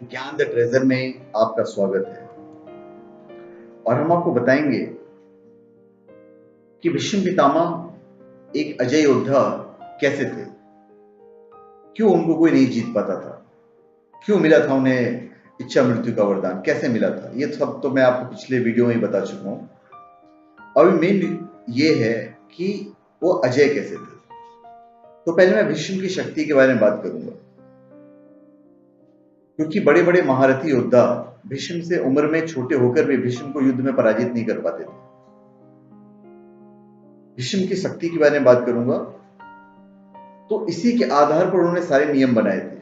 ज्ञान the treasure में आपका स्वागत है। और हम आपको बताएंगे कि भीष्म पितामह एक अजय योद्धा कैसे थे, क्यों उनको कोई नहीं जीत पाता था, क्यों मिला था उन्हें इच्छा मृत्यु का वरदान, कैसे मिला था। ये सब तो मैं आपको पिछले वीडियो में ही बता चुका हूं। अभी मेन ये है कि वो अजय कैसे थे। तो पहले मैं भीष्म की शक्ति के बारे में बात करूंगा, क्योंकि बड़े बड़े महारथी योद्धा भीष्म से उम्र में छोटे होकर भी भीष्म को युद्ध में पराजित नहीं कर पाते थे। भीष्म की शक्ति के बारे में बात करूंगा तो इसी के आधार पर उन्होंने सारे नियम बनाए थे।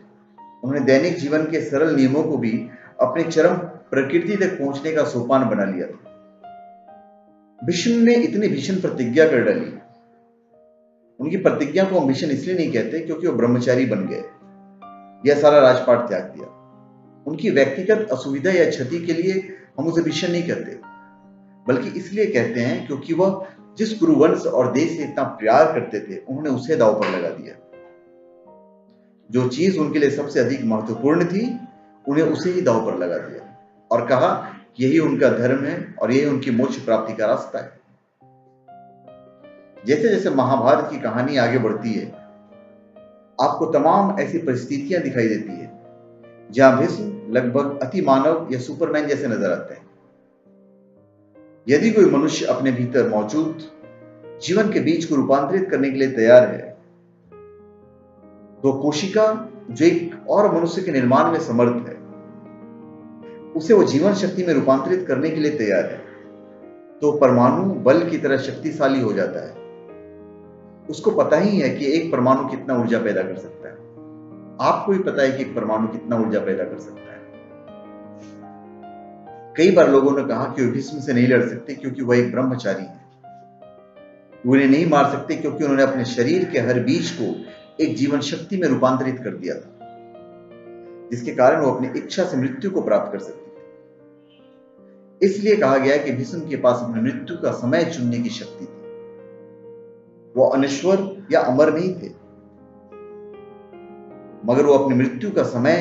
उन्होंने दैनिक जीवन के सरल नियमों को भी अपने चरम प्रकृति तक पहुंचने का सोपान बना लिया था। भीष्म ने इतनी भीषण प्रतिज्ञा कर डाली। उनकी प्रतिज्ञा को हम भीषण इसलिए नहीं कहते क्योंकि वो ब्रह्मचारी बन गए, यह सारा राजपाट त्याग दिया। उनकी व्यक्तिगत असुविधा या क्षति के लिए हम उसे भीषण नहीं कहते, बल्कि इसलिए कहते हैं क्योंकि वह जिस कुरुवंश और देश से इतना प्यार करते थे उन्होंने उसे दांव पर लगा दिया। जो चीज उनके लिए सबसे अधिक महत्वपूर्ण थी उन्हें उसे ही दांव पर लगा दिया और कहा यही उनका धर्म है और यही उनकी मोक्ष प्राप्ति का रास्ता है। जैसे जैसे महाभारत की कहानी आगे बढ़ती है, आपको तमाम ऐसी परिस्थितियां दिखाई देती है जहां भीष्म लगभग अति मानव या सुपरमैन जैसे नजर आते हैं। यदि कोई मनुष्य अपने भीतर मौजूद जीवन के बीज को रूपांतरित करने के लिए तैयार है, तो कोशिका जो एक और मनुष्य के निर्माण में समर्थ है, उसे वो जीवन शक्ति में रूपांतरित करने के लिए तैयार है, तो परमाणु बल की तरह शक्तिशाली हो जाता है। उसको पता ही है कि एक परमाणु कितना ऊर्जा पैदा कर सकता है। आपको भी पता है कि एक परमाणु कितना ऊर्जा पैदा कर सकता है। कई बार लोगों ने कहा कि वो भीष्म से नहीं लड़ सकते क्योंकि वह एक ब्रह्मचारी है। वो उन्हें नहीं मार सकते क्योंकि उन्होंने अपने शरीर के हर बीज को एक जीवन शक्ति में रूपांतरित कर दिया था, जिसके कारण वो अपनी इच्छा से मृत्यु को प्राप्त कर सकते थे। इसलिए कहा गया कि भीष्म के पास अपनी मृत्यु का समय चुनने की शक्ति थी। वो अनश्वर या अमर नहीं थे, मगर वो अपनी मृत्यु का समय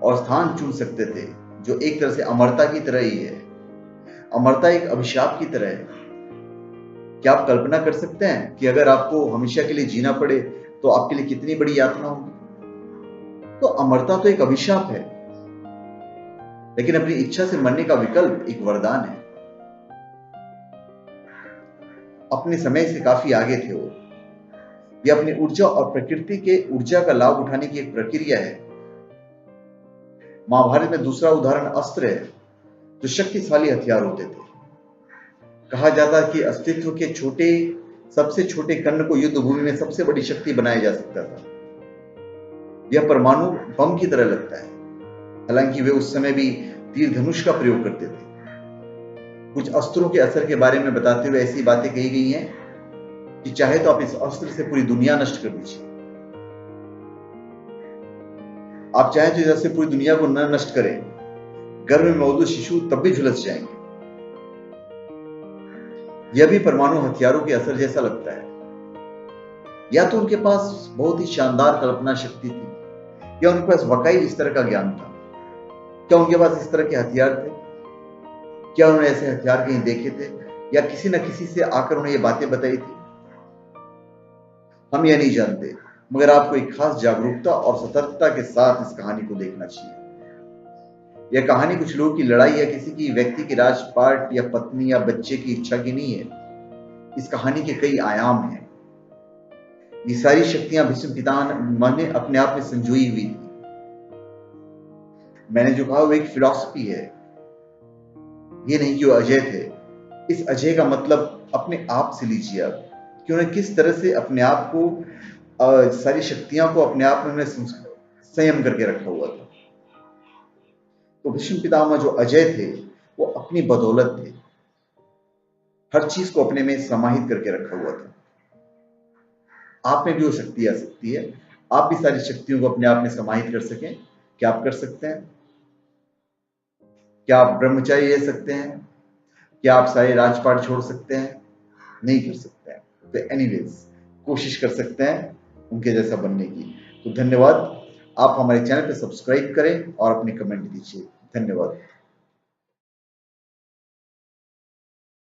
और स्थान चुन सकते थे, जो एक तरह से अमरता की तरह ही है। अमरता एक अभिशाप की तरह है। क्या आप कल्पना कर सकते हैं कि अगर आपको हमेशा के लिए जीना पड़े तो आपके लिए कितनी बड़ी यातना होगी। तो अमरता तो एक अभिशाप है, लेकिन अपनी इच्छा से मरने का विकल्प एक वरदान है। अपने समय से काफी आगे थे वो। यह अपनी ऊर्जा और प्रकृति के ऊर्जा का लाभ उठाने की एक प्रक्रिया है। महाभारत में दूसरा उदाहरण अस्त्र है, जो शक्तिशाली हथियार होते थे। कहा जाता है कि अस्तित्व के सबसे छोटे कण को युद्ध भूमि में सबसे बड़ी शक्ति बनाया जा सकता था। यह परमाणु बम की तरह लगता है, हालांकि वे उस समय भी तीर धनुष का प्रयोग करते थे। कुछ अस्त्रों के असर के बारे में बताते हुए ऐसी बातें कही गई हैं कि चाहे तो आप इस अस्त्र से पूरी दुनिया नष्ट कर दीजिए। आप चाहे तो इधर से पूरी दुनिया को न नष्ट करें, गर्भ में मौजूद शिशु तब भी झुलस जाएंगे। यह भी परमाणु हथियारों के असर जैसा लगता है। या तो उनके पास बहुत ही शानदार कल्पना शक्ति थी, या उनके पास वाकई इस तरह का ज्ञान था। क्या उनके पास इस तरह के हथियार थे? क्या उन्होंने ऐसे हथियार कहीं देखे थे, या किसी न किसी से आकर उन्हें ये बातें बताई थी? हम यह नहीं जानते, मगर आपको एक खास जागरूकता और सतर्कता के साथ इस कहानी को देखना चाहिए। यह कहानी कुछ लोगों की लड़ाई या किसी की व्यक्ति के राजपाट या पत्नी या बच्चे की इच्छा की नहीं है। इस कहानी के कई आयाम हैं। ये सारी शक्तियां भीष्म पितामह ने अपने आप में संजोई हुई थी। मैंने जो कहा वो एक फिलॉसफी है, ये नहीं कि वो अजय थे। इस अजय का मतलब अपने आप से लीजिए आप, कि उन्हें किस तरह से अपने आप को सारी शक्तियां को अपने आप में संयम करके रखा हुआ था। तो भीष्म पितामह जो अजय थे वो अपनी बदौलत थे, हर चीज को अपने में समाहित करके रखा हुआ था। आप में भी वो शक्ति आ सकती है, आप भी सारी शक्तियों को अपने आप में समाहित कर सकें। क्या आप कर सकते हैं? क्या आप ब्रह्मचारी रह सकते हैं? क्या आप सारे राजपाट छोड़ सकते हैं? नहीं कर सकते हैं। तो एनीवेज कोशिश कर सकते हैं उनके जैसा बनने की। तो धन्यवाद। आप हमारे चैनल पर सब्सक्राइब करें और अपने कमेंट दीजिए। धन्यवाद।